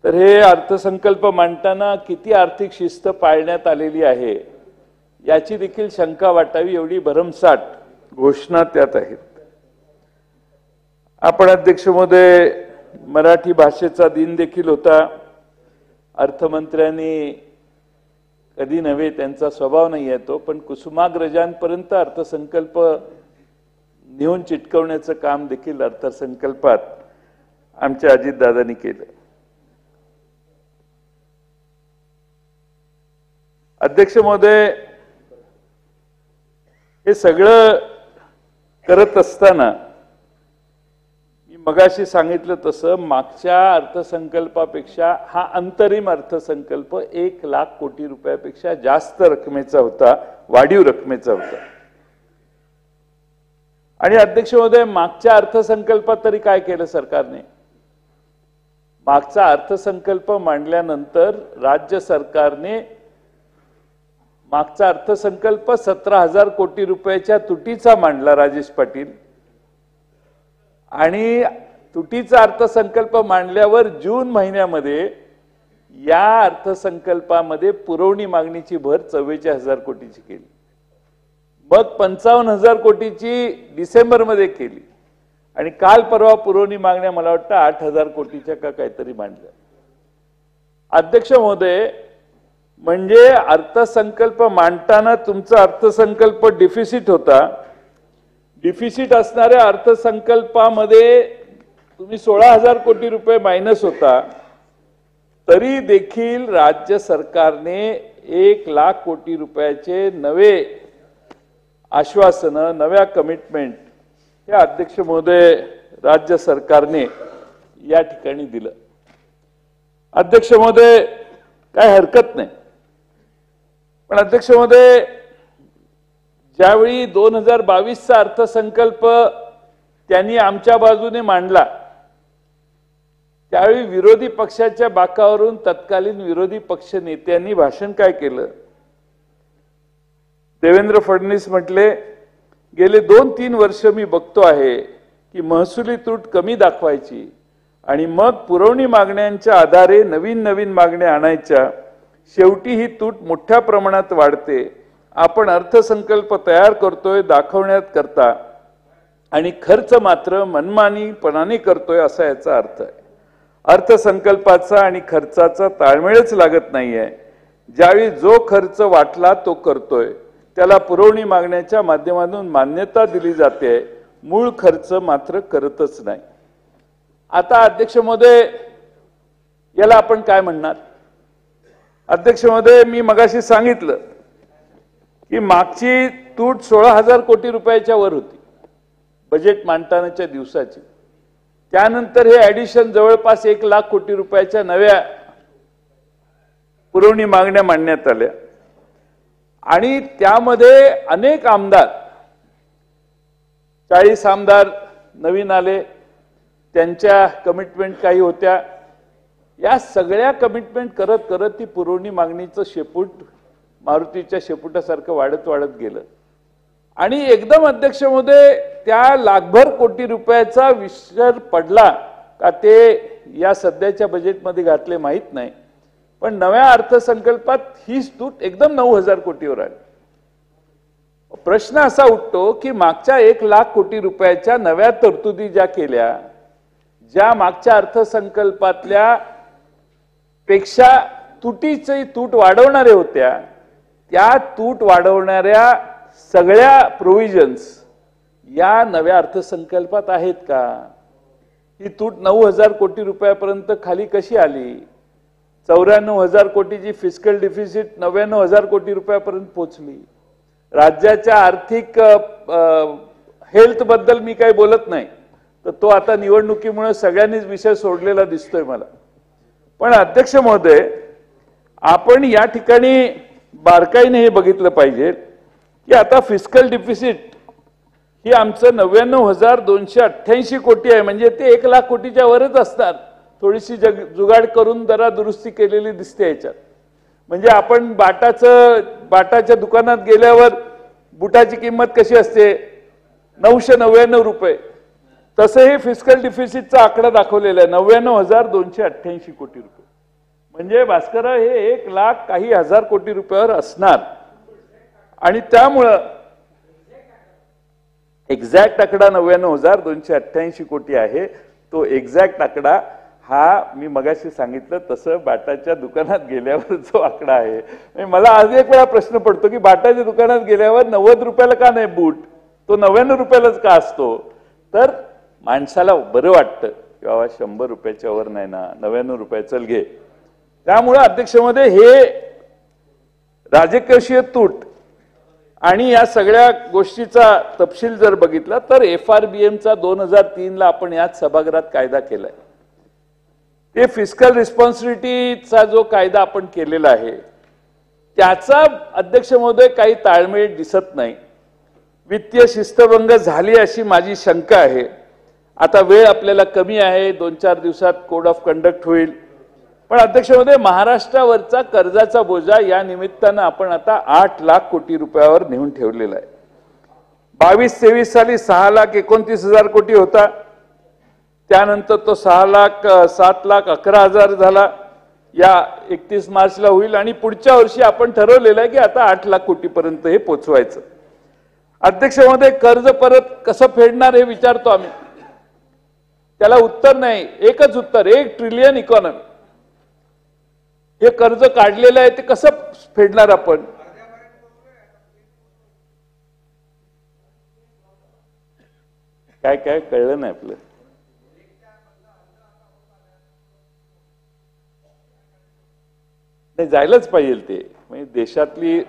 तर हे अर्थसंकल्प मांडताना किती आर्थिक शिस्त पाळण्यात आलेली आहे याची देखील शंका वाटावी एवढी भरमसाठ घोषणा त्यात आहेत। आपण अध्यक्ष महोदय मराठी भाषेचा दिन देखील होता। अर्थमंत्र्यांनी कधी नव्हे, त्यांचा स्वभाव नाही आहे तो, पण कुसुमाग्रजांपर्यंत अर्थसंकल्प नेऊन चिटकवण्याचं काम देखील अर्थसंकल्पात आमच्या अजितदादांनी केलं। अध्यक्ष महोदय, हे सगळं करत असताना मी मगाशी सांगितलं तसं मागच्या अर्थसंकल्पापेक्षा हा अंतरिम अर्थसंकल्प 1 लाख कोटी रुपयापेक्षा जास्त रकमेचा होता, वाढीव रकमेचा होता। आणि अध्यक्ष महोदय, मागच्या अर्थसंकल्पात तरी काय केलं सरकारने? मागचा अर्थसंकल्प मांडल्यानंतर राज्य सरकारने मागचा अर्थसंकल्प 17,000 कोटी रुपयाच्या तुटीचा मांडला राजेश पाटील, आणि तुटीचा अर्थसंकल्प मांडल्यावर जून महिन्यामध्ये या अर्थसंकल्पामध्ये पुरवणी मागणीची भर 44,000 कोटीची केली, मग 55,000 कोटीची डिसेंबरमध्ये केली, आणि काल परवा पुरवणी मागण्या मला वाटतं 8,000 कोटीच्या का काहीतरी मांडल्या। अध्यक्ष महोदय, म्हणजे अर्थसंकल्प मांडताना तुमचा अर्थसंकल्प डिफिसिट होता। डिफिसिट असणाऱ्या अर्थसंकल्पामध्ये तुम्ही 16,000 कोटी रुपये मायनस होता, तरी देखील राज्य सरकारने 1 लाख कोटी रुपयाचे नवे आश्वासनं, नव्या कमिटमेंट हे अध्यक्ष महोदय राज्य सरकारने या ठिकाणी दिलं। अध्यक्ष महोदय, काय हरकत नाही, पण अध्यक्ष महोदय, ज्यावेळी 2022चा अर्थसंकल्प त्यांनी आमच्या बाजूने मांडला त्यावेळी विरोधी पक्षाच्या बाकावरून तत्कालीन विरोधी पक्ष नेत्यांनी भाषण काय केलं? देवेंद्र फडणवीस म्हटले, गेले 2-3 वर्ष मी बघतो आहे की महसुली तूट कमी दाखवायची आणि मग पुरवणी मागण्यांच्या आधारे नवीन मागण्या आणायच्या, शेवटी ही तूट मोठ्या प्रमाणात वाढते। आपण अर्थसंकल्प तयार करतोय दाखवण्यात करता आणि खर्च मात्र मनमानीपणाने करतोय असा याचा अर्थ आहे। अर्थसंकल्पाचा आणि खर्चाचा ताळमेळच लागत नाहीये। ज्यावेळी जो खर्च वाटला तो करतोय त्याला पुरवणी मागण्याच्या माध्यमातून मान्यता दिली जाते, मूळ खर्च मात्र करतच नाही। आता अध्यक्ष महोदय, याला आपण काय म्हणणार? अध्यक्ष महोदय, मी मगाशी सांगितलं की मागची तूट 16,000 कोटी रुपयाच्या वर होती बजेट मांडतानाच्या दिवसाची, त्यानंतर हे ऍडिशन जवळपास 1 लाख कोटी रुपयाच्या नव्या पुरवणी मागण्या मांडण्यात आल्या, आणि त्यामध्ये अनेक आमदार, 40 आमदार नवीन आले, त्यांच्या कमिटमेंट काही होत्या, या सगळ्या कमिटमेंट करत करत ती पुरवणी मागणीचं शेपूट मारुतीच्या शेपुटासारखं वाढत गेलं, आणि एकदम अध्यक्ष महोदय त्या लाखभर कोटी रुपयाचा विसर पडला का ते या सध्याच्या बजेटमध्ये घातले माहित नाही, पण नव्या अर्थसंकल्पात ही तूट एकदम 9,000 कोटीवर आली। प्रश्न असा उठतो की मागच्या 1 लाख कोटी रुपयाच्या नव्या तरतुदी ज्या केल्या, ज्या मागच्या अर्थसंकल्पातल्या पेक्षा तुटीची तूट वाढवणाऱ्या होत्या, त्या तूट वाढवणाऱ्या सगळ्या प्रोव्हिजन्स या नव्या अर्थसंकल्पात आहेत का? ही तूट 9,000 कोटी रुपयापर्यंत खाली कशी आली? 94,000 कोटीची फिस्कल डिफिसिट 99,000 कोटी रुपयापर्यंत पोहोचली। राज्याच्या आर्थिक हेल्थ बद्दल मी काही बोलत नाही, तर तो आता निवडणुकीमुळे सगळ्यांनीच विषय सोडलेला दिसतोय मला। पण अध्यक्ष महोदय, आपण या ठिकाणी बारकाईने हे बघितलं पाहिजे की आता फिस्कल डिफिसिट ही आमचं 99,288 कोटी आहे, म्हणजे ते 1 लाख कोटीच्या वरच असणार। थोडीशी जुगाड करून जरा दुरुस्ती केलेली दिसते याच्यात। म्हणजे आपण बाटाच्या दुकानात गेल्यावर बुटाची किंमत कशी असते? 999 रुपये, तसं हे फिस्कल डिफिसिटचा आकडा दाखवलेला आहे 99,288 कोटी रुपये। म्हणजे भास्करराव हे 1 लाख काही हजार कोटी रुपयावर असणार आणि त्यामुळं एक्झॅक्ट आकडा 99,288 कोटी आहे. तो एक्झॅक्ट आकडा हा मी मगाशी सांगितलं तसं बाटाच्या दुकानात गेल्यावर जो आकडा आहे. म्हणजे मला आज एक वेळा प्रश्न पडतो की बाटाच्या दुकानात गेल्यावर 90 रुपयाला का नाही बूट, तो 99 रुपयालाच का असतो. तर माणसाला बरं वाटतं की बाबा 100 रुपयाच्या वर नाही ना, 99 रुपये चल घे. त्यामुळे अध्यक्ष महोदय हे राजकीय तूट आणि या सगळ्या गोष्टीचा तपशील जर बघितला तर FRBMचा 2003 ला आपण याच सभागृहात कायदा केलाय. ते फिस्कल रिस्पॉन्सिबिलिटीचा जो कायदा आपण केलेला आहे त्याचा अध्यक्ष महोदय काही ताळमेळ दिसत नाही. वित्तीय शिस्तभंग झाली अशी माझी शंका आहे. आता वेळ आपल्याला कमी आहे, 2-4 दिवसात कोड ऑफ कंडक्ट होईल. पण अध्यक्ष महोदय महाराष्ट्रावरचा कर्जाचा बोजा या निमित्तानं आपण आता 8 लाख कोटी रुपयावर नेऊन ठेवलेला आहे. 22-23 साली 6,29,000 कोटी होता. त्यानंतर तो 7,11,000 झाला. या 31 मार्चला होईल आणि पुढच्या वर्षी आपण ठरवलेलं आहे की आता 8 लाख कोटीपर्यंत हे पोचवायचं. अध्यक्ष महोदय कर्ज परत कसं फेडणार हे विचारतो आम्ही. त्याला उत्तर नाही, एकच उत्तर, 1 ट्रिलियन इकॉनॉमी. हे कर्ज काढलेलं आहे ते कसं फेडणार आपण. काय काय कळलं नाही आपलं. नाही जायलाच पाहिजे ते. म्हणजे देशातली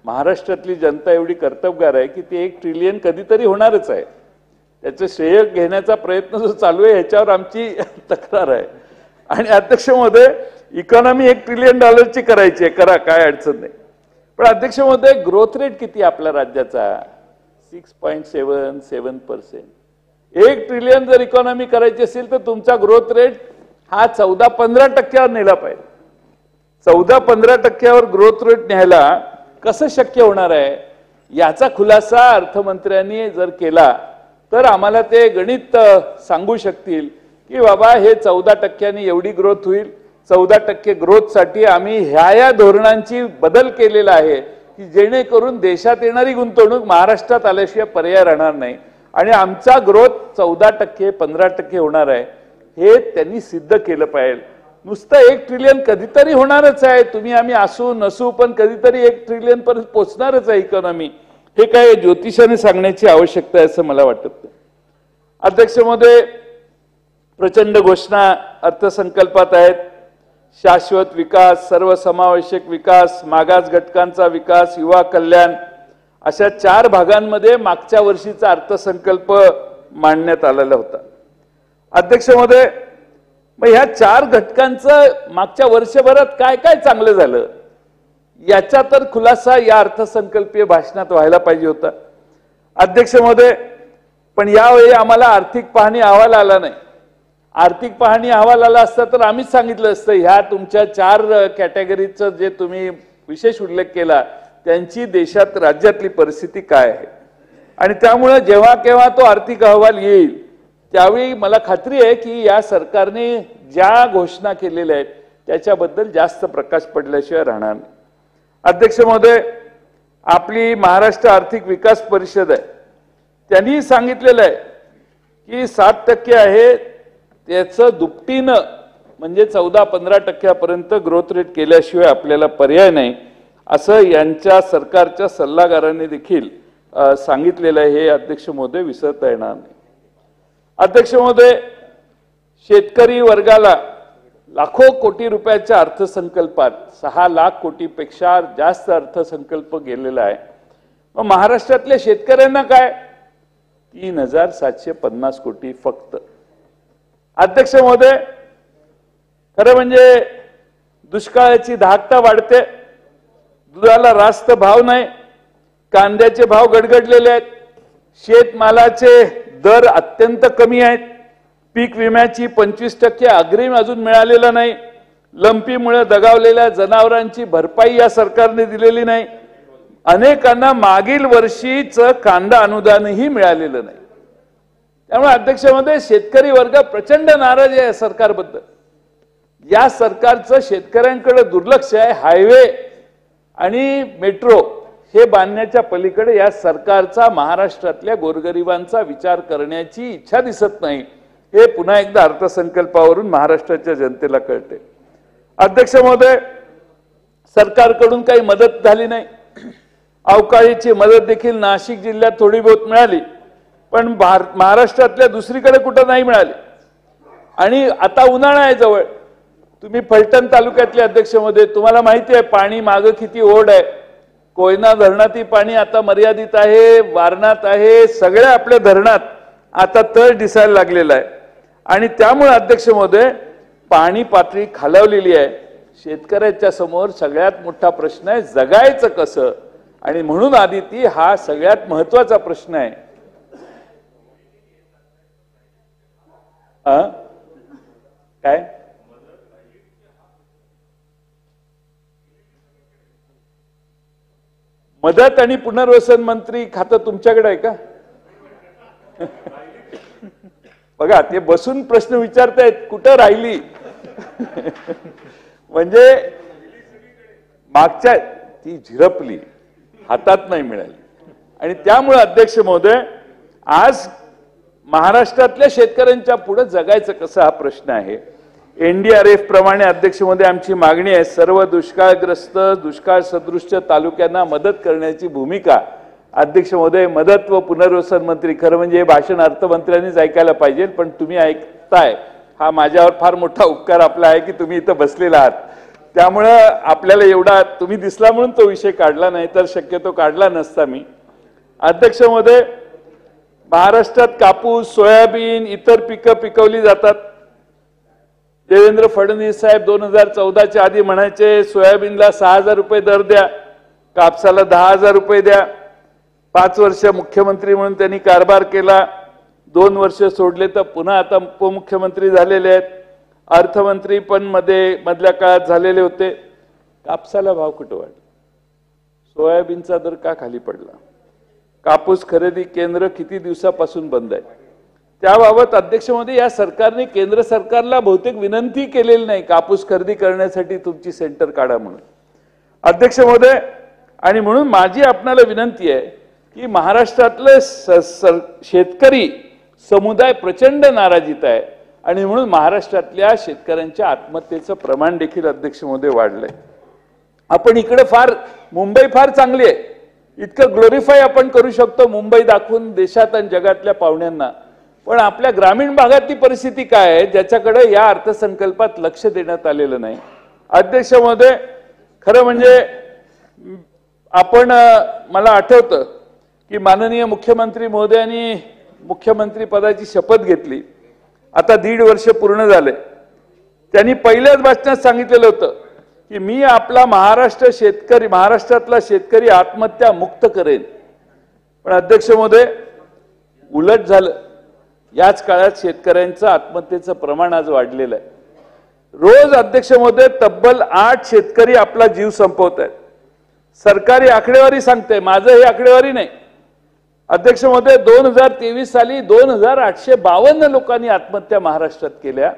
महाराष्ट्रातली जनता एवढी कर्तबगार आहे की ते 1 ट्रिलियन कधीतरी होणारच आहे. त्याचं श्रेय घेण्याचा प्रयत्न जो चालू आहे ह्याच्यावर आमची तक्रार आहे. आणि अध्यक्ष महोदय इकॉनॉमी 1 ट्रिलियन डॉलरची करायची आहे, करा, काय अडचण नाही. पण अध्यक्ष महोदय ग्रोथ रेट किती आपल्या राज्याचा? 6.77%. 1 ट्रिलियन जर इकॉनॉमी करायची असेल तर तुमचा ग्रोथ रेट हा 14-15% नेला पाहिजे. 14-15% ग्रोथ रेट न्यायला कसं शक्य होणार आहे याचा खुलासा अर्थमंत्र्यांनी जर केला तर आम्हाला ते गणित सांगू शकतील की बाबा हे 14% एवढी ग्रोथ होईल. 14% ग्रोथसाठी आम्ही ह्या धोरणांची बदल केलेला आहे की जेणेकरून देशात येणारी गुंतवणूक महाराष्ट्रात आल्याशिवाय पर्याय राहणार नाही आणि आमचा ग्रोथ 14%-15% होणार आहे हे त्यांनी सिद्ध केलं पाहिजे. नुसतं 1 ट्रिलियन कधीतरी होणारच आहे. तुम्ही आम्ही असू नसू पण कधीतरी 1 ट्रिलियन पर्यंत पोहोचणारच आहे इकॉनॉमी. हे काय ज्योतिषाने सांगण्याची आवश्यकता आहे असं मला वाटत नाही. अध्यक्ष महोदय प्रचंड घोषणा अर्थसंकल्पात आहेत. शाश्वत विकास, सर्वसमावेशक विकास, मागास घटकांचा विकास, युवा कल्याण अशा 4 भागांमध्ये मागच्या वर्षीचा अर्थसंकल्प मांडण्यात आलेला होता. अध्यक्ष महोदय मग ह्या 4 घटकांचं मागच्या वर्षभरात काय काय चांगलं झालं याचा तर खुलासा या अर्थसंकल्पीय भाषणात व्हायला पाहिजे होता. अध्यक्ष महोदय पण यावेळी आम्हाला आर्थिक पाहणी अहवाल आला नाही. आर्थिक पाहणी अहवाल आला असता तर आम्हीच सांगितलं असतं ह्या तुमच्या 4 कॅटेगरीचं जे तुम्ही विशेष उल्लेख केला त्यांची देशात राज्यातली परिस्थिती काय आहे. आणि त्यामुळे जेव्हा केव्हा तो आर्थिक अहवाल येईल त्यावेळी मला खात्री आहे की या सरकारने ज्या घोषणा केलेल्या आहेत त्याच्याबद्दल जास्त प्रकाश पडल्याशिवाय राहणार नाही. अध्यक्ष महोदय आपली महाराष्ट्र आर्थिक विकास परिषद आहे त्यांनी सांगितलेलं आहे की 7% आहे त्याचं दुपटीनं म्हणजे 14-15% ग्रोथ रेट केल्याशिवाय आपल्याला पर्याय नाही असं यांच्या सरकारच्या सल्लागारांनी देखील सांगितलेलं आहे. हे अध्यक्ष महोदय विसरता येणार नाही. अध्यक्ष महोदय शेतकरी वर्गाला लाखो कोटी रुपयाच्या अर्थसंकल्पात 6 लाख कोटीपेक्षा जास्त अर्थसंकल्प गेलेला आहे. मग महाराष्ट्रातल्या शेतकऱ्यांना काय 3,750 कोटी फक्त. अध्यक्ष महोदय खरं म्हणजे दुष्काळाची दाहकता वाढते, दुधाला रास्त भाव नाही, कांद्याचे भाव गडगडलेले आहेत, शेतमालाचे दर अत्यंत कमी आहेत, पीक विम्याची 25% अग्रिम अजून मिळालेला नाही, लंपीमुळे दगावलेल्या जनावरांची भरपाई या सरकारने दिलेली नाही, अनेकांना मागील वर्षीचं कांदा अनुदानही मिळालेलं नाही. त्यामुळे अध्यक्ष महोदय शेतकरी वर्ग प्रचंड नाराज आहे सरकारबद्दल. या सरकारचं शेतकऱ्यांकडे दुर्लक्ष आहे. हायवे आणि मेट्रो हे बांधण्याच्या पलीकडे या सरकारचा महाराष्ट्रातल्या गोरगरिबांचा विचार करण्याची इच्छा दिसत नाही. हे पुन्हा एकदा अर्थसंकल्पावरून महाराष्ट्राच्या जनतेला कळते. अध्यक्ष महोदय, सरकारकडून काही मदत झाली नाही. अवकाळीची मदत देखील नाशिक जिल्ह्यात थोडी बहुत मिळाली, पण महाराष्ट्रातल्या दुसरीकडे कुठं नाही मिळाली. आणि आता उन्हाळा आहे जवळ. तुम्ही फलटण तालुक्यातले अध्यक्ष महोदय, तुम्हाला माहिती आहे पाणी मागं किती ओढ आहे. कोयना धरणातील पाणी आता मर्यादित आहे, वारणात आहे, सगळ्या आपल्या धरणात आता तळ दिसायला लागलेला आहे. आणि त्यामुळे अध्यक्ष महोदय पाणी पातळी खालावलेली आहे. शेतकऱ्याच्या समोर सगळ्यात मोठा प्रश्न आहे जगायचं कसं. आणि म्हणून आदिती हा सगळ्यात महत्वाचा प्रश्न आहे. काय मदत आणि पुनर्वसन मंत्री खातं तुमच्याकडे आहे का? बघा ते बसून प्रश्न विचारतायत कुठं राहिली. म्हणजे मागच्या ती झिरपली, हातात नाही मिळाली. आणि त्यामुळे अध्यक्ष महोदय आज महाराष्ट्रातल्या शेतकऱ्यांच्या पुढे जगायचं कसं हा प्रश्न आहे. NDRF प्रमाणे अध्यक्ष महोदय आमची मागणी आहे सर्व दुष्काळग्रस्त दुष्काळ सदृश तालुक्यांना मदत करण्याची भूमिका. अध्यक्ष महोदय मदत व पुनर्वसन मंत्री, खरं म्हणजे हे भाषण अर्थमंत्र्यांनीच ऐकायला पाहिजे, पण तुम्ही ऐकताय हा माझ्यावर फार मोठा उपकार आपला आहे की तुम्ही इथं बसलेला आहात. त्यामुळं आपल्याला एवढा तुम्ही दिसला म्हणून तो विषय काढला, नाही तर शक्यतो काढला नसता मी. अध्यक्ष महोदय, महाराष्ट्रात कापूस सोयाबीन इतर पिकं पिकवली जातात. देवेंद्र फडणवीस साहेब 2014च्या आधी म्हणायचे सोयाबीनला 6,000 रुपये दर द्या, कापसाला 10,000 रुपये द्या. 5 वर्ष मुख्यमंत्री म्हणून त्यांनी कारभार केला. 2 वर्ष सोडले तर पुन्हा आता उपमुख्यमंत्री झालेले आहेत. अर्थमंत्री पण मधल्या काळात झालेले होते. कापसाला भाव कुठं वाढला? सोयाबीनचा दर का खाली पडला? कापूस खरेदी केंद्र किती दिवसापासून बंद आहे? त्याबाबत अध्यक्ष महोदय या सरकारने केंद्र सरकारला बहुतेक विनंती केलेली नाही कापूस खरेदी करण्यासाठी तुमची सेंटर काढा म्हणून. अध्यक्ष महोदय, आणि म्हणून माझी आपणाला विनंती आहे की महाराष्ट्रातले शेतकरी समुदाय प्रचंड नाराजीत आहे. आणि म्हणून महाराष्ट्रातल्या शेतकऱ्यांच्या आत्महत्येचं प्रमाण देखील अध्यक्ष महोदय वाढलंय. आपण इकडे मुंबई फार चांगली आहे, इतकं ग्लोरिफाय आपण करू शकतो मुंबई दाखवून देशात आणि जगातल्या पाहुण्यांना. पण आपल्या ग्रामीण भागातली परिस्थिती काय आहे ज्याच्याकडे या अर्थसंकल्पात लक्ष देण्यात आलेलं नाही. अध्यक्ष महोदय, खरं म्हणजे आपण मला आठवतं की माननीय मुख्यमंत्री महोदयांनी मुख्यमंत्री पदाची शपथ घेतली. आता 1.5 वर्ष पूर्ण झाले. त्यांनी पहिल्याच भाषणात सांगितलेलं होतं की मी आपला महाराष्ट्रातला शेतकरी आत्महत्या मुक्त करेन. पण अध्यक्ष महोदय उलट झालं. याच काळात शेतकऱ्यांचं आत्महत्येचं प्रमाण आज वाढलेलं आहे. रोज अध्यक्ष महोदय तब्बल 8 शेतकरी आपला जीव संपवत आहेत. सरकारी आकडेवारी सांगते, माझं हे आकडेवारी नाही. अध्यक्ष महोदय 2023 साली 2,852 लोकांनी आत्महत्या महाराष्ट्रात केल्या,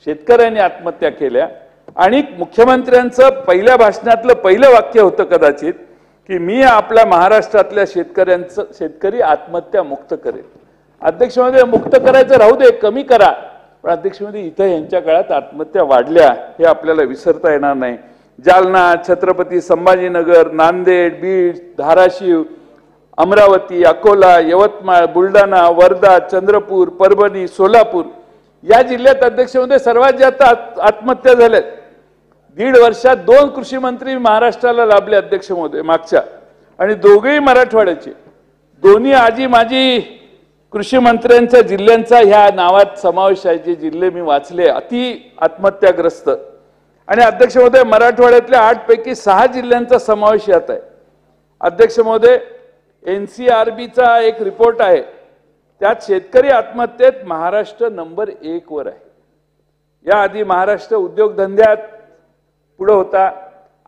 शेतकऱ्यांनी आत्महत्या केल्या. आणि मुख्यमंत्र्यांचं पहिल्या भाषणातलं पहिलं वाक्य होतं कदाचित की मी आपल्या महाराष्ट्रातल्या शेतकरी आत्महत्या मुक्त करेल. अध्यक्ष महोदय मुक्त करायचं राहू दे, कमी करा. पण अध्यक्ष महोदय इथं यांच्या काळात आत्महत्या वाढल्या हे आपल्याला विसरता येणार नाही. जालना, छत्रपती संभाजीनगर, नांदेड, बीड, धाराशिव, अमरावती, अकोला, यवतमाळ, बुलढाणा, वर्धा, चंद्रपूर, परभणी, सोलापूर या जिल्ह्यात अध्यक्ष महोदय सर्वात जास्त आत्महत्या झाल्यात. 1.5 वर्षात 2 कृषी मंत्री महाराष्ट्राला लाभले अध्यक्ष महोदय मागच्या, आणि दोघेही मराठवाड्याचे. दोन्ही आजी माजी कृषी मंत्र्यांच्या जिल्ह्यांचा ह्या नावात समावेश आहे. जे जिल्हे मी वाचले अति आत्महत्याग्रस्त. आणि अध्यक्ष महोदय मराठवाड्यातल्या 8 पैकी 6 जिल्ह्यांचा समावेश यात आहे. अध्यक्ष महोदय NCRBचा एक रिपोर्ट आहे, त्यात शेतकरी आत्महत्येत महाराष्ट्र नंबर 1 वर आहे. याआधी महाराष्ट्र उद्योगधंद्यात पुढे होता,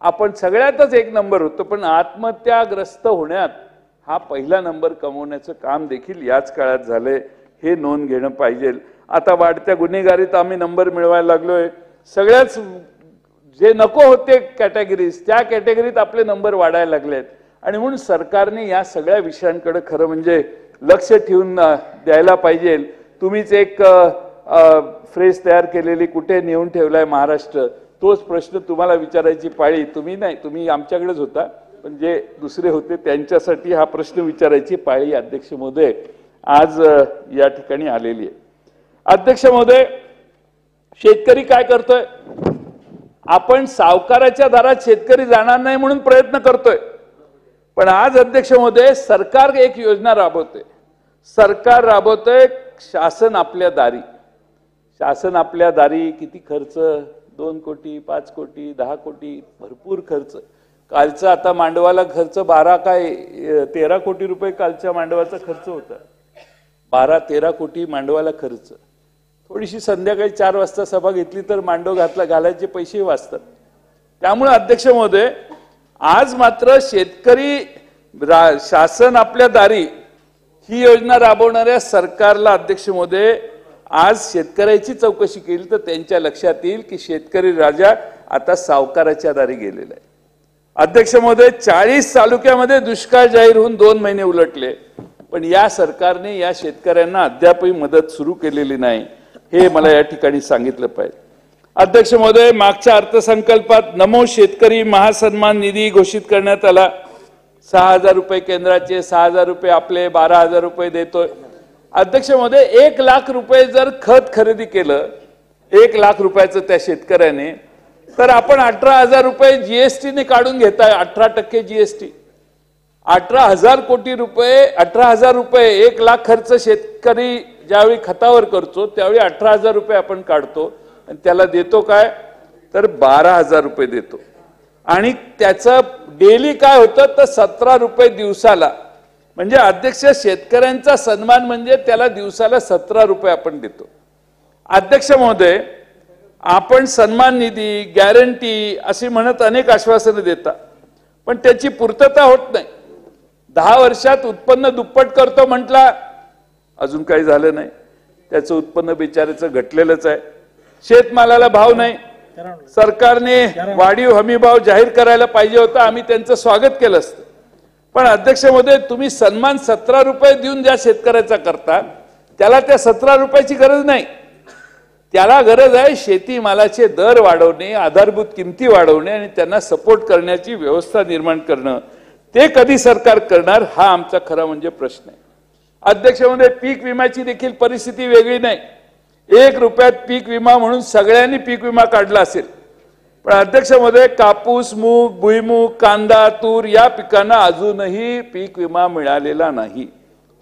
आपण सगळ्यातच 1 नंबर होतो. पण आत्महत्याग्रस्त होण्यात हा पहिला नंबर कमवण्याचं काम देखील याच काळात झालंय. हे नोंद घेणं पाहिजे. आता वाढत्या गुन्हेगारीत आम्ही नंबर मिळवायला लागलोय. सगळ्याच जे नको होते कॅटेगरीज त्या कॅटेगरीत आपले नंबर वाढायला लागलेत आणि म्हणून सरकारने या सगळ्या विषयांकडे खरं म्हणजे लक्ष ठेवून द्यायला पाहिजे. तुम्हीच एक फ्रेज तयार केलेली कुठे नेऊन ठेवलाय महाराष्ट्र, तोच प्रश्न तुम्हाला विचारायची पाळी तुम्ही नाही, तुम्ही आमच्याकडेच होता, पण जे दुसरे होते त्यांच्यासाठी हा प्रश्न विचारायची पाळी अध्यक्ष महोदय आज या ठिकाणी आलेली आहे. अध्यक्ष महोदय, शेतकरी काय करतोय? आपण सावकाराच्या दारात शेतकरी जाणार नाही म्हणून प्रयत्न करतोय, पण आज अध्यक्ष महोदय सरकार एक योजना राबवते. सरकार राबवतंय शासन आपल्या दारी. शासन आपल्या दारी किती खर्च? 2 कोटी, 5 कोटी, 10 कोटी, भरपूर खर्च. कालचा आता मांडवाला खर्च 13 कोटी रुपये कालच्या मांडवाचा खर्च होता. 12-13 कोटी मांडवाला खर्च. थोडीशी संध्याकाळी 4 वाजता सभा घेतली तर मांडव घालायचे पैसे वाचतात. त्यामुळे अध्यक्ष महोदय आज मात्र शेतकरी शासन आपल्या दारी ही योजना राबवणाऱ्या सरकारला अध्यक्ष महोदय आज शेतकऱ्याची चौकशी केली तर त्यांच्या लक्षात येईल की शेतकरी राजा आता सावकाराच्या दारी गेलेला आहे. अध्यक्ष महोदय 40 तालुक्यामध्ये दुष्काळ जाहीर होऊन 2 महिने उलटले, पण या सरकारने या शेतकऱ्यांना अद्यापही मदत सुरू केलेली नाही, हे मला या ठिकाणी सांगितलं पाहिजे. अध्यक्ष महोदय, मागच्या अर्थसंकल्पात नमो शेतकरी महासन्मान निधी घोषित करण्यात आला. 6,000 रुपये केंद्राचे, 6,000 रुपये आपले, 12,000 रुपये देतोय. अध्यक्ष महोदय 1 लाख रुपये जर खत खरेदी केलं 1 लाख रुपयाचं त्या शेतकऱ्याने, तर आपण 18,000 रुपये जीएसटीने काढून घेताय. 18% जीएसटी, 18,000 कोटी रुपये, 18,000 रुपये 1 लाख खर्च शेतकरी ज्यावेळी खतावर करतो त्यावेळी 18,000 रुपये आपण काढतो आणि त्याला देतो काय तर 12,000 रुपये देतो. आणि त्याचं डेली काय होतं तर 17 रुपये दिवसाला. म्हणजे अध्यक्ष शेतकऱ्यांचा सन्मान म्हणजे त्याला दिवसाला 17 रुपये आपण देतो. अध्यक्ष महोदय, आपण सन्मान निधी, गॅरंटी अशी म्हणत अनेक आश्वासनं देता, पण त्याची पूर्तता होत नाही. 10 वर्षात उत्पन्न दुप्पट करतो म्हटला, अजून काही झालं नाही. त्याचं उत्पन्न बिचाराचं घटलेलंच आहे. शेतमालाला भाव नाही. सरकारने वाढीव हमी भाव जाहीर करायला पाहिजे होता, आम्ही त्यांचं स्वागत केलं असतं. पण अध्यक्ष महोदय, तुम्ही सन्मान 17 रुपये देऊन ज्या शेतकऱ्याचा करता त्याला त्या 17 रुपयाची गरज नाही. त्याला गरज आहे शेतीमालाचे दर वाढवणे, आधारभूत किमती वाढवणे आणि त्यांना सपोर्ट करण्याची व्यवस्था निर्माण करणं. ते कधी सरकार करणार हा आमचा खरा म्हणजे प्रश्न आहे. अध्यक्ष महोदय, पीक विम्याची देखील परिस्थिती वेगळी नाही. 1 रुपयात पीक विमा म्हणून सगळ्यांनी पीक विमा काढला असेल, पण अध्यक्ष महोदय कापूस, मूग, भुईमूग, कांदा, तूर या पिकांना अजूनही पीक विमा मिळालेला नाही.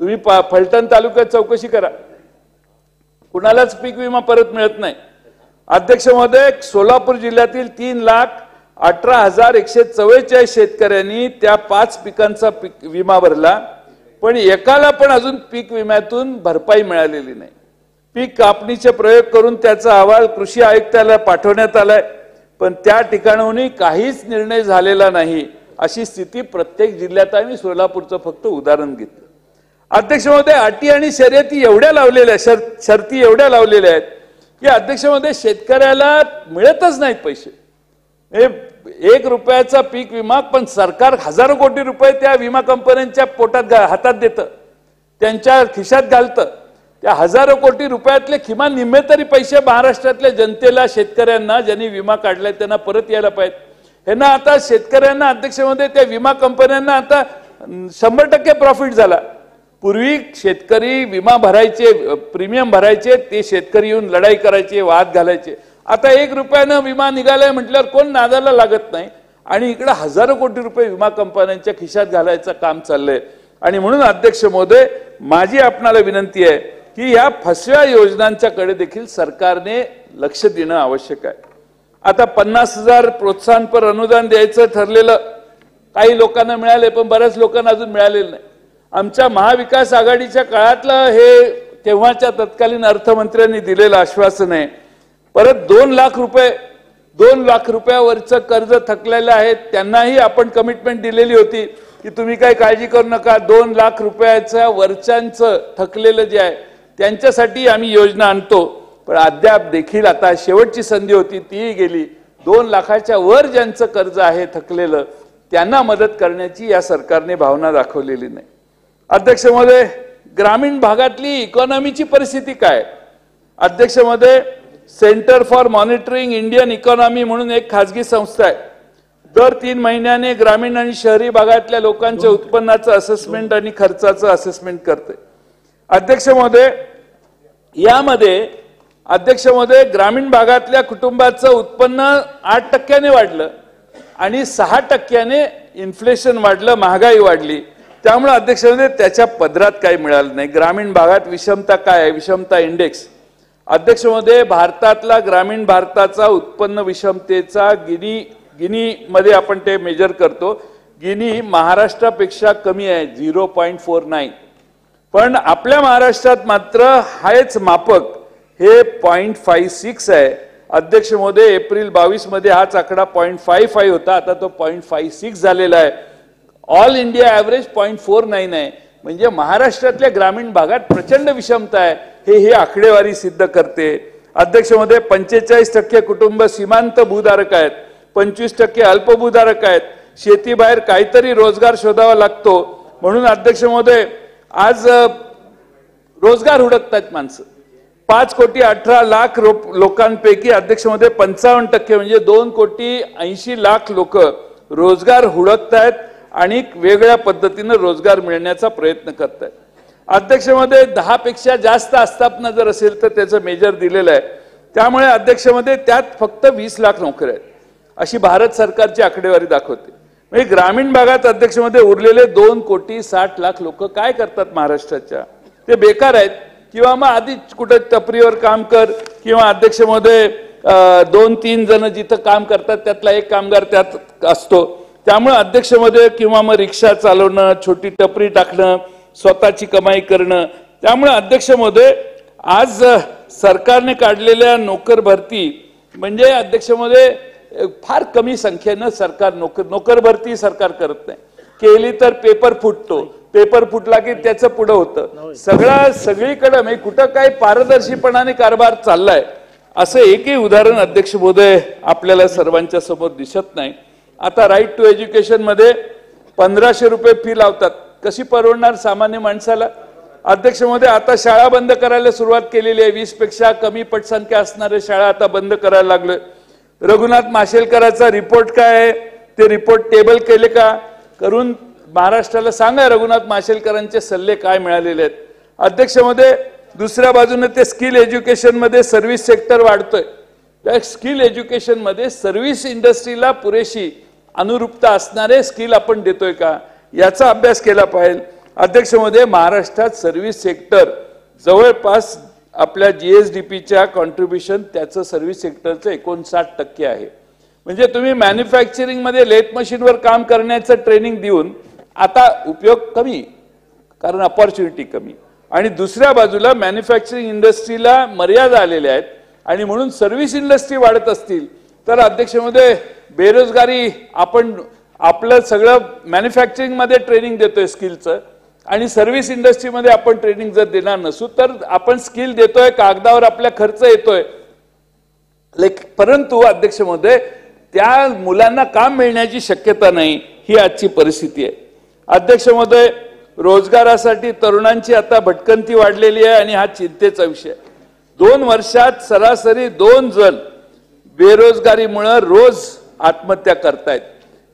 तुम्ही फलटण तालुक्यात चौकशी करा, कुणालाच पीक विमा परत मिळत नाही. अध्यक्ष महोदय, सोलापूर जिल्ह्यातील 3,18,144 शेतकऱ्यांनी त्या 5 पिकांचा विमा भरला, पण एकाला पण अजून पीक विम्यातून भरपाई मिळालेली नाही. पीक कापणीचे प्रयोग करून त्याचा अहवाल कृषी आयुक्तालयाला पाठवण्यात आलाय, पण त्या ठिकाणाहूनही काहीच निर्णय झालेला नाही. अशी स्थिती प्रत्येक जिल्ह्यात आहे. मी सोलापूरचं फक्त उदाहरण घेतलं. अध्यक्ष महोदय, अटी आणि शर्यती एवढ्या लावलेल्या शर्ती एवढ्या लावलेल्या आहेत की अध्यक्ष महोदय शेतकऱ्याला मिळतच नाहीत पैसे. 1 रुपयाचा पीक विमा, पण सरकार हजारो कोटी रुपये त्या विमा कंपन्यांच्या पोटात हातात देतं, त्यांच्या खिशात घालतं. त्या हजारो कोटी रुपयातले किमान निम्मे तरी पैसे महाराष्ट्रातल्या जनतेला, शेतकऱ्यांना ज्यांनी विमा काढलाय त्यांना परत यायला पाहिजे. ह्यांना आता शेतकऱ्यांना अध्यक्ष महोदय त्या विमा कंपन्यांना आता 100% प्रॉफिट झाला. पूर्वी शेतकरी विमा भरायचे, प्रीमियम भरायचे, ते शेतकरी येऊन लढाई करायचे, वाद घालायचे. आता 1 रुपयानं विमा निघालाय म्हटल्यावर कोण नादाला लागत नाही आणि इकडे हजारो कोटी रुपये विमा कंपन्यांच्या खिशात घालायचं काम चाललंय. आणि म्हणून अध्यक्ष महोदय, माझी आपणाला विनंती आहे की या फसव्या योजनांच्याकडे देखील सरकारने लक्ष देणं आवश्यक आहे. आता 50,000 प्रोत्साहनपर अनुदान द्यायचं ठरलेलं काही लोकांना मिळाले, पण बऱ्याच लोकांना अजून मिळालेलं नाही. आमच्या महाविकास आघाडीच्या काळातलं हे तेव्हाच्या तत्कालीन अर्थमंत्र्यांनी दिलेलं आश्वासन आहे. परत 2 लाख रुपयावरचं कर्ज थकलेलं आहे, त्यांनाही आपण कमिटमेंट दिलेली होती की तुम्ही काही काळजी करू नका, 2 लाख रुपयाच्या वरच्यांचं थकलेलं जे आहे त्यांच्यासाठी आम्ही योजना आणतो. पण अद्याप देखील आता शेवटची संधी होती, तीही गेली. 2 लाखाच्या वर ज्यांचं कर्ज आहे थकलेलं, त्यांना मदत करण्याची या सरकारने भावना दाखवलेली नाही. अध्यक्ष महोदय, ग्रामीण भागातली इकॉनॉमीची परिस्थिती काय? अध्यक्ष महोदय, centre for monitoring Indian economy म्हणून एक खाजगी संस्था आहे. दर 3 महिन्याने ग्रामीण आणि शहरी भागातल्या लोकांच्या उत्पन्नाचं असेसमेंट आणि खर्चाचं असेसमेंट करते. अध्यक्ष महोदय, यामध्ये अध्यक्ष महोदय, ग्रामीण भागातल्या कुटुंबाचं उत्पन्न 8% वाढलं आणि 6% इन्फ्लेशन वाढलं, महागाई वाढली. त्यामुळे अध्यक्ष महोदय, त्याच्या पदरात काही मिळालं नाही. ग्रामीण भागात विषमता काय आहे? विषमता इंडेक्स. अध्यक्ष महोदय, भारतातला ग्रामीण भारताचा उत्पन्न विषमतेचा गिनी मध्ये आपण ते मेजर करतो. गिनी महाराष्ट्रापेक्षा कमी आहे, 0.49. पण आपल्या महाराष्ट्रात मात्र हाच मापक हे 0.56 आहे. अध्यक्ष महोदय, एप्रिल 22 मध्ये हाच आकडा 0.55 होता, आता तो 0.56 झालेला आहे. ऑल इंडिया ॲव्हरेज 0.49 आहे. म्हणजे महाराष्ट्रातल्या ग्रामीण भागात प्रचंड विषमता आहे, हे आकडेवारी सिद्ध करते. अध्यक्ष महोदय, 45% कुटुंब सीमांत भूधारक आहेत, 25% अल्पभूधारक आहेत. शेतीबाहेर काहीतरी रोजगार शोधावा लागतो. म्हणून अध्यक्ष महोदय, आज रोजगार हुडकतात माणसं. 5,18,00,000 लोकांपैकी अध्यक्ष महोदय 55% म्हणजे 2,80,00,000 लोक रोजगार हुडकतायत आणि वेगळ्या पद्धतीने रोजगार मिळण्याचा प्रयत्न करतायत. अध्यक्ष महोदय, 10 पेक्षा जास्त आस्थापना जर असेल तर त्याचं मेजर दिलेलं आहे. त्यामुळे अध्यक्ष महोदय, त्यात फक्त 20 लाख नोकऱ्या आहेत, अशी भारत सरकारची आकडेवारी दाखवते. म्हणजे ग्रामीण भागात अध्यक्ष महोदय उरलेले 2,60,00,000 लोक काय करतात महाराष्ट्राच्या? ते बेकार आहेत, किंवा मग आधी कुठे टपरीवर काम कर, किंवा अध्यक्ष महोदय 2-3 जण जिथं काम करतात त्यातला एक कामगार त्यात असतो. त्यामुळे अध्यक्ष महोदय, किंवा मग रिक्षा चालवणं, छोटी टपरी टाकणं, स्वतःची कमाई करणं. त्यामुळे अध्यक्ष महोदय, आज सरकारने काढलेल्या नोकर भरती म्हणजे अध्यक्ष महोदय फार कमी संख्येनं सरकार नोकर भरती सरकार करत नाही. केली तर पेपर फुटतो, पेपर फुटला की त्याचं पुढं होतं. सगळीकडे म्हणजे कुठं काही पारदर्शीपणाने कारभार चाललाय असं एकही उदाहरण अध्यक्ष महोदय आपल्याला सर्वांच्या समोर दिसत नाही. आता राईट टू एज्युकेशन मध्ये 1,500 रुपये फी लावतात, कशी परवडणार सामान्य माणसाला? अध्यक्ष महोदय, आता शाळा बंद करायला सुरुवात केलेली आहे. 20 पेक्षा कमी पटसंख्या असणाऱ्या शाळा आता बंद करायला लागलोय. रघुनाथ माशेलकरांचा रिपोर्ट काय आहे ते रिपोर्ट टेबल केले का? करून महाराष्ट्राला सांगा रघुनाथ माशेलकरांचे सल्ले काय मिळालेले आहेत. अध्यक्ष महोदय, दुसऱ्या बाजूने ते स्किल एज्युकेशन मध्ये सर्व्हिस सेक्टर वाढतोय. त्या स्किल एज्युकेशन मध्ये सर्व्हिस इंडस्ट्रीला पुरेशी अनुरूपता असणारे स्किल आपण देतोय का, याचा अभ्यास केला पाहिजे. अध्यक्ष महोदय, महाराष्ट्रात सर्व्हिस सेक्टर जवळपास आपल्या GSDPच्या कॉन्ट्रीब्युशन त्याचं सर्व्हिस सेक्टरचं 59% आहे. म्हणजे तुम्ही मॅन्युफॅक्चरिंग मध्ये लेथ मशीनवर काम करण्याचं ट्रेनिंग देऊन आता उपयोग कमी, कारण अपॉर्च्युनिटी कमी, आणि दुसऱ्या बाजूला मॅन्युफॅक्चरिंग इंडस्ट्रीला मर्यादा आलेल्या आहेत. आणि म्हणून सर्व्हिस इंडस्ट्री वाढत असतील तर अध्यक्ष महोदय, बेरोजगारी आपण आपलं सगळं मॅन्युफॅक्चरिंग मध्ये ट्रेनिंग देतोय स्किलचं, आणि सर्व्हिस इंडस्ट्रीमध्ये आपण ट्रेनिंग जर देणार नसू तर आपण स्किल देतोय, कागदावर आपल्या खर्च येतोय, परंतु अध्यक्ष महोदय त्या मुलांना काम मिळण्याची शक्यता नाही, ही आजची परिस्थिती आहे. अध्यक्ष महोदय, रोजगारासाठी तरुणांची आता भटकंती वाढलेली आहे आणि हा चिंतेचा विषय. 2 वर्षात सरासरी 2 जण बेरोजगारीमुळे रोज आत्महत्या करतायत.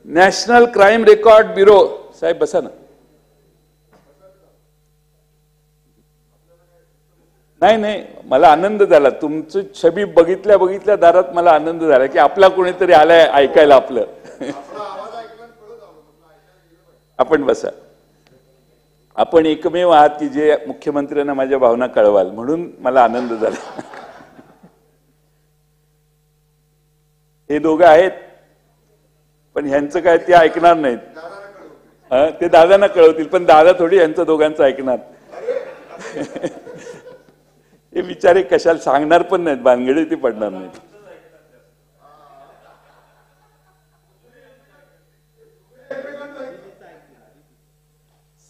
नॅशनल क्राईम रेकॉर्ड ब्युरो, साहेब बसा ना. नाही, मला आनंद झाला तुमची छबी बघितल्या दारात. मला आनंद झाला की आपला कोणीतरी आलाय ऐकायला आपलं. आपण बसा. आपण एकमेव आहात की जे मुख्यमंत्र्यांना माझ्या भावना कळवाल, म्हणून मला आनंद झाला. हे दोघं आहेत, पण ह्यांचं काय ते ऐकणार नाहीत. ते दादांना कळवतील, पण दादा थोडी यांचं दोघांचं ऐकणार. हे विचारे कशाला सांगणार पण नाहीत, भानगडी ती पडणार नाहीत.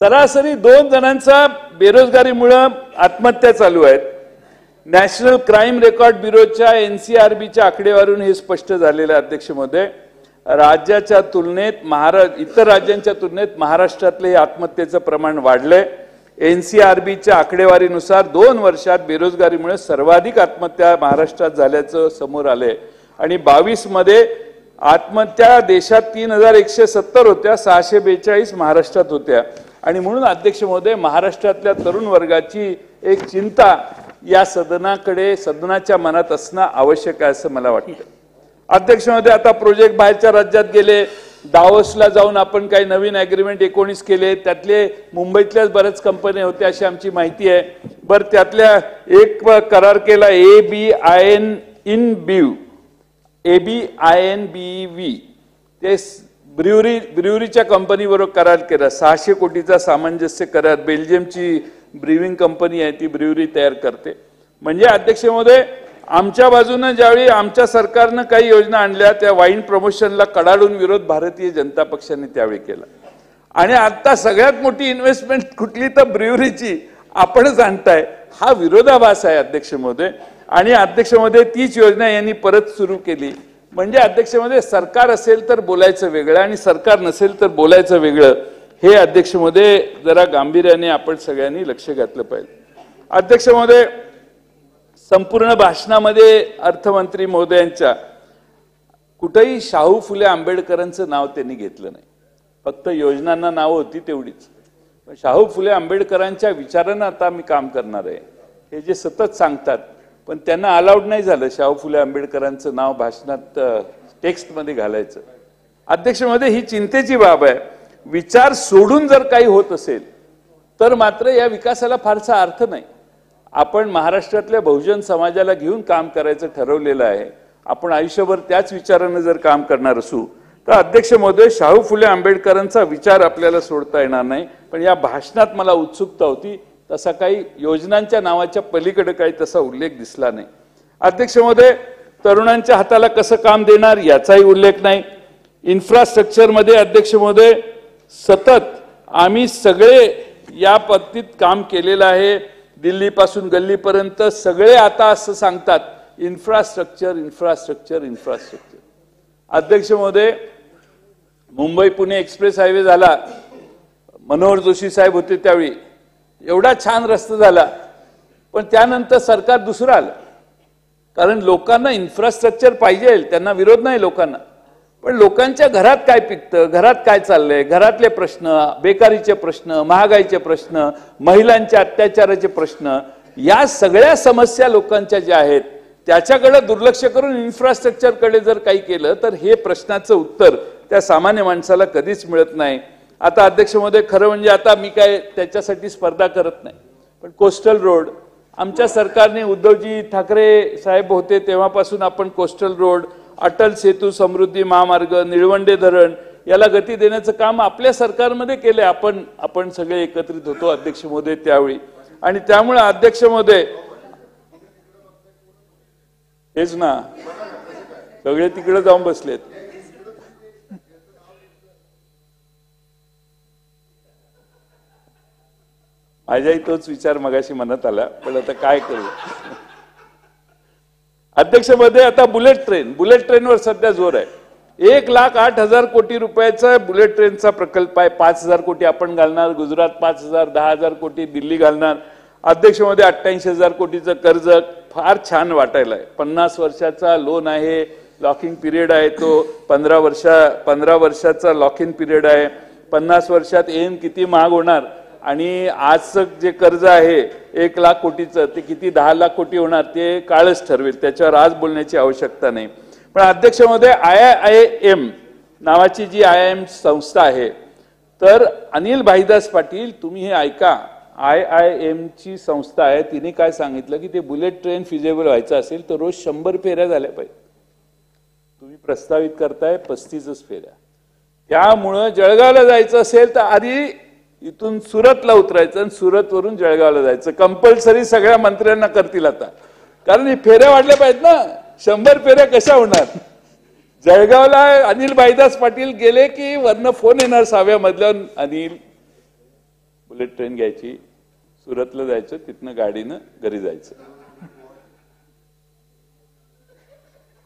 सरासरी 2 जणांचा बेरोजगारीमुळे आत्महत्या चालू आहेत. नॅशनल क्राईम रेकॉर्ड ब्युरोच्या NCRBच्या आकडेवारीवरून हे स्पष्ट झालेलं आहे अध्यक्ष महोदय. राज्याच्या तुलनेत इतर राज्यांच्या तुलनेत महाराष्ट्रातले आत्महत्येचं प्रमाण वाढलंय. NCRBच्या आकडेवारीनुसार 2 वर्षात बेरोजगारीमुळे सर्वाधिक आत्महत्या महाराष्ट्रात झाल्याचं समोर आलंय आणि 22 मध्ये आत्महत्या देशात 3170 होत्या, 642 महाराष्ट्रात होत्या. आणि म्हणून अध्यक्ष महोदय महाराष्ट्रातल्या तरुण वर्गाची एक चिंता या सदनाच्या मनात असणं आवश्यक आहे असं मला वाटतं. अध्यक्ष महोदय आता प्रोजेक्ट बाहेरच्या राज्यात गेले. दावोसला जाऊन आपण काही नवीन अग्रीमेंट 19 केले. त्यातले मुंबईतल्याच बऱ्याच कंपन्या होत्या अशी आमची माहिती आहे. बरं त्यातल्या एक करार केला ABINBV ते ब्रिवरीच्या कंपनीबरोबर करार केला. 600 कोटीचा सामंजस्य करार. बेल्जियमची ब्रिविंग कंपनी आहे ती ब्रिवरी तयार करते. म्हणजे अध्यक्ष महोदय आमच्या बाजूने ज्यावेळी आमच्या सरकारनं काही योजना आणल्या त्या वाईन प्रमोशनला कडाडून विरोध भारतीय जनता पक्षाने त्यावेळी केला. आणि आता सगळ्यात मोठी इन्व्हेस्टमेंट कुठली तर ब्रिवरीची आपणच आणताय. हा विरोधाभास आहे अध्यक्ष महोदय. आणि अध्यक्ष महोदय तीच योजना यांनी परत सुरू केली. म्हणजे अध्यक्ष महोदय सरकार असेल तर बोलायचं वेगळं आणि सरकार नसेल तर बोलायचं वेगळं. हे अध्यक्ष महोदय जरा गांभीर्याने आपण सगळ्यांनी लक्ष घातलं पाहिजे. अध्यक्ष महोदय संपूर्ण भाषणामध्ये अर्थमंत्री महोदयांच्या कुठेही शाहू फुले आंबेडकरांचं नाव त्यांनी घेतलं नाही. फक्त योजनांना नाव होती तेवढीच. शाहू फुले आंबेडकरांच्या विचारानं आता मी काम करणार आहे हे जे सतत सांगतात पण त्यांना अलाउड नाही झालं शाहू फुले आंबेडकरांचं नाव भाषणात टेक्स्टमध्ये घालायचं. अध्यक्ष महोदय ही चिंतेची बाब आहे. विचार सोडून जर काही होत असेल तर मात्र या विकासाला फारसा अर्थ नाही. आपण महाराष्ट्रातल्या बहुजन समाजाला घेऊन काम करायचं ठरवलेलं आहे. आपण आयुष्यभर त्याच विचारानं जर काम करणार असू तर अध्यक्ष महोदय शाहू फुले आंबेडकरांचा विचार आपल्याला सोडता येणार नाही. पण या भाषणात मला उत्सुकता होती तसा काही योजनांच्या नावाच्या पलीकडे काही तसा उल्लेख दिसला नाही. अध्यक्ष महोदय तरुणांच्या हाताला कसं काम देणार याचाही उल्लेख नाही. इन्फ्रास्ट्रक्चरमध्ये अध्यक्ष महोदय सतत आम्ही सगळे या पद्धतीत काम केलेलं आहे. दिल्लीपासून गल्लीपर्यंत सगळे आता असं सांगतात इन्फ्रास्ट्रक्चर इन्फ्रास्ट्रक्चर इन्फ्रास्ट्रक्चर. अध्यक्ष महोदय मुंबई पुणे एक्सप्रेस हायवे झाला. मनोहर जोशी साहेब होते त्यावेळी एवढा छान रस्ता झाला पण त्यानंतर सरकार दुसरं आलं. कारण लोकांना इन्फ्रास्ट्रक्चर पाहिजे त्यांना विरोध नाही लोकांना. पण लोकांच्या घरात काय पिकतं घरात काय चाललंय घरातले प्रश्न बेकारीचे प्रश्न महागाईचे प्रश्न महिलांच्या अत्याचाराचे प्रश्न या सगळ्या समस्या लोकांच्या ज्या आहेत त्याच्याकडे दुर्लक्ष करून इन्फ्रास्ट्रक्चरकडे जर काही केलं तर हे प्रश्नाचं उत्तर त्या सामान्य माणसाला कधीच मिळत नाही. आता अध्यक्ष महोदय खरं म्हणजे आता मी काय त्याच्यासाठी स्पर्धा करत नाही पण कोस्टल रोड आमच्या सरकारने उद्धवजी ठाकरे साहेब होते तेव्हापासून आपण कोस्टल रोड अटल सेतू समृद्धी महामार्ग निळवंडे धरण याला गती देण्याचं काम आपल्या सरकारमध्ये केले. आपण सगळे एकत्रित होतो अध्यक्ष महोदय त्यावेळी. आणि त्यामुळे अध्यक्ष महोदय हेच ना सगळे तिकडे जाऊन बसलेत. माझ्याही तोच विचार मगाशी मनात आला पण आता काय करू. अध्यक्ष महोदय आता बुलेट ट्रेनवर सध्या जोर आहे. 1,08,000 कोटी रुपयाचा बुलेट ट्रेनचा प्रकल्प आहे. 5,000 कोटी आपण घालणार गुजरात 5,000 10,000 कोटी दिल्ली घालणार. अध्यक्ष महोदय 88,000 कोटीचं कर्ज फार छान वाटायला आहे. 50 वर्षाचा लोन आहे. लॉकिंग पिरियड आहे तो 15 वर्षाचा लॉकिंग पिरियड आहे. 50 वर्षात एन किती महाग होणार आणि आजचं जे कर्ज आहे 1 लाख कोटीचं ते किती 10 लाख कोटी होणार ते काळच ठरवेल. त्याच्यावर आज बोलण्याची आवश्यकता नाही. पण अध्यक्ष महोदय IIM नावाची जी IIM संस्था आहे तर अनिल भाईदास पाटील तुम्ही हे ऐका. IIM ची संस्था आहे तिने काय सांगितलं की ते बुलेट ट्रेन फिजेबल व्हायचं असेल तर रोज 100 फेऱ्या झाल्या पाहिजे. तुम्ही प्रस्तावित करताय 35च फेऱ्या. त्यामुळं जळगावला जायचं असेल तर आधी इथून सुरतला उतरायचं आणि सुरतवरून जळगावला जायचं. कंपल्सरी सगळ्या मंत्र्यांना करतील आता कारण हे फेऱ्या वाढल्या पाहिजेत ना. 100 फेऱ्या कशा होणार. जळगावला अनिल भाईदास पाटील गेले की वरनं फोन येणार 6व्या मधल्यावर अनिल बुलेट ट्रेन घ्यायची सुरतला जायचं तिथनं गाडीनं घरी जायचं.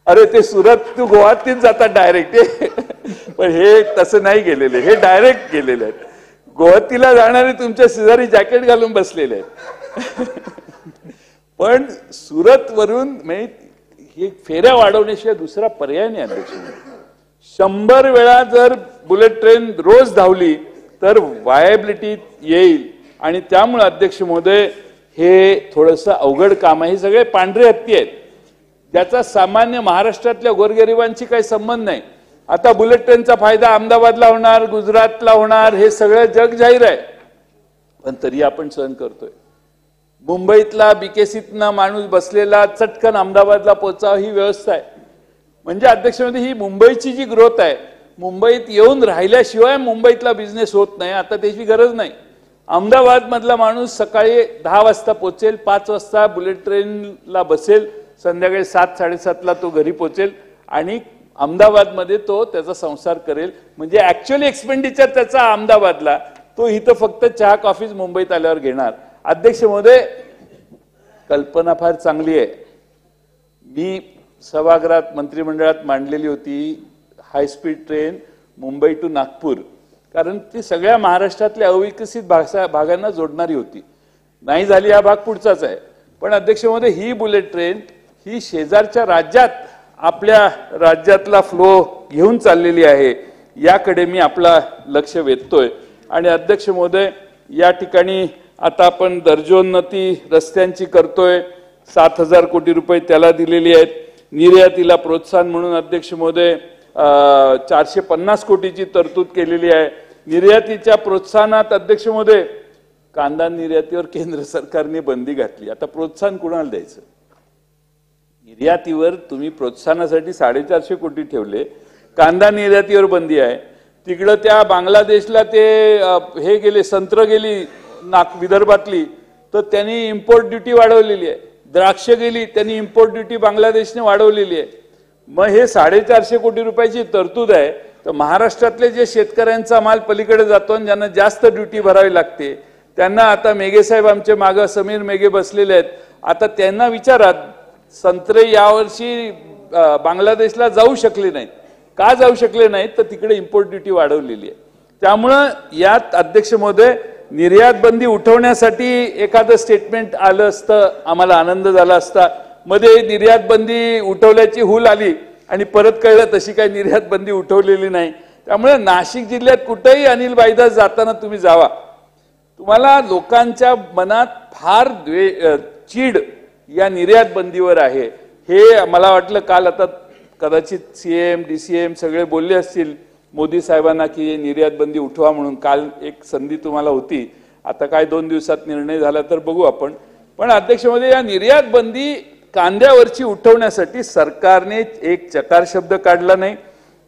अरे ते सुरत टू गोवातीच जातात डायरेक्ट, पण हे तसं नाही गेलेले, हे डायरेक्ट गेलेले आहेत. गोवातीला जाणारे तुमच्या शेजारी जॅकेट घालून बसलेले आहेत. पण सुरत वरून हे फेऱ्या वाढवण्याशिवाय दुसरा पर्याय नाही अध्यक्ष. 100 वेळा जर बुलेट ट्रेन रोज धावली तर वायबिलिटी येईल. आणि त्यामुळे अध्यक्ष महोदय हे थोडंसं अवघड काम आहे. हे सगळे पांढरे हत्ती आहेत ज्याचा सामान्य महाराष्ट्रातल्या गोरगरिबांची काही संबंध नाही. आता बुलेट ट्रेनचा फायदा अहमदाबादला होणार, गुजरातला होणार, हे सगळं जग जाहीर आहे. पण तरी आपण सहन करतोय. मुंबईतला बीकेसीतनं माणूस बसलेला चटकन अहमदाबादला पोहोचावं ही व्यवस्था आहे. म्हणजे अध्यक्षमध्ये ही मुंबईची जी ग्रोथ आहे, मुंबईत येऊन राहिल्याशिवाय मुंबईतला बिझनेस होत नाही. आता त्याची गरज नाही. अहमदाबाद मधला माणूस सकाळी 10 वाजता पोहोचेल, 5 वाजता बुलेट ट्रेनला बसेल, संध्याकाळी 7-7:30ला तो घरी पोहोचेल आणि अहमदाबादमध्ये तो त्याचा संसार करेल. म्हणजे ऍक्च्युअली एक्सपेंडिचर त्याचा अहमदाबादला, तो इथं फक्त चहा कॉफीज मुंबईत आल्यावर घेणार. अध्यक्ष महोदय, कल्पना फार चांगली आहे. मी सभागृहात मंत्रिमंडळात मांडलेली होती high speed train Mumbai to Nagpur, कारण ती सगळ्या महाराष्ट्रातल्या अविकसित भागांना जोडणारी होती. नाही झाली, हा भाग पुढचाच आहे. पण अध्यक्ष महोदय, ही बुलेट ट्रेन ही शेजारच्या राज्यात आपल्या राज्यातला फ्लो घेऊन चाललेली आहे. याकडे मी आपला लक्ष वेधतोय. आणि अध्यक्ष महोदय, या ठिकाणी आता आपण दर्जोन्नती रस्त्यांची करतोय. 7,000 कोटी रुपये त्याला दिलेली आहेत. निर्यातीला प्रोत्साहन म्हणून अध्यक्ष महोदय 450 कोटीची तरतूद केलेली आहे. निर्यातीच्या प्रोत्साहनात अध्यक्ष महोदय कांदा निर्यातीवर केंद्र सरकारने बंदी घातली. आता प्रोत्साहन कुणाला द्यायचं? निर्यातीवर तुम्ही प्रोत्साहनासाठी 450 कोटी ठेवले, कांदा निर्यातीवर बंदी आहे. तिकडं त्या बांगलादेशला ते हे गेले, संत्र गेली विदर्भातली, तर त्यांनी इम्पोर्ट ड्युटी वाढवलेली आहे. द्राक्ष गेली, त्यांनी इम्पोर्ट ड्युटी बांगलादेशने वाढवलेली आहे. मग हे 450 कोटी रुपयाची तरतूद आहे. तर महाराष्ट्रातले जे शेतकऱ्यांचा माल पलीकडे जातो आणि ज्यांना जास्त ड्युटी भरावी लागते, त्यांना आता मेघे साहेब आमचे मागं समीर मेघे बसलेले आहेत, आता त्यांना विचारात, संत्रे यावर्षी बांगलादेशला जाऊ शकले नाहीत. का जाऊ शकले नाहीत? तर तिकडे इम्पोर्ट ड्युटी वाढवलेली आहे. त्यामुळं यात अध्यक्ष महोदय निर्यात बंदी उठवण्यासाठी एखादं स्टेटमेंट आलं असतं, आम्हाला आनंद झाला असता. मध्ये निर्यात बंदी उठवल्याची हुल आली आणि परत कळलं तशी काही निर्यात बंदी उठवलेली नाही. त्यामुळे नाशिक जिल्ह्यात कुठेही अनिल बाईदास जाताना तुम्ही जावा, तुम्हाला लोकांच्या मनात फार चीड या निर्यात बंदीवर आहे. हे मला वाटलं काल, आता कदाचित सीएम डीसीएम सगळे बोलले असतील मोदी साहेबांना की निर्यात बंदी उठवा म्हणून. काल एक संधी तुम्हाला होती, आता काय 2 दिवसात निर्णय झाला तर बघू आपण. पण अध्यक्षमध्ये या निर्यात बंदी कांद्यावरची उठवण्यासाठी सरकारने एक चकार शब्द काढला नाही.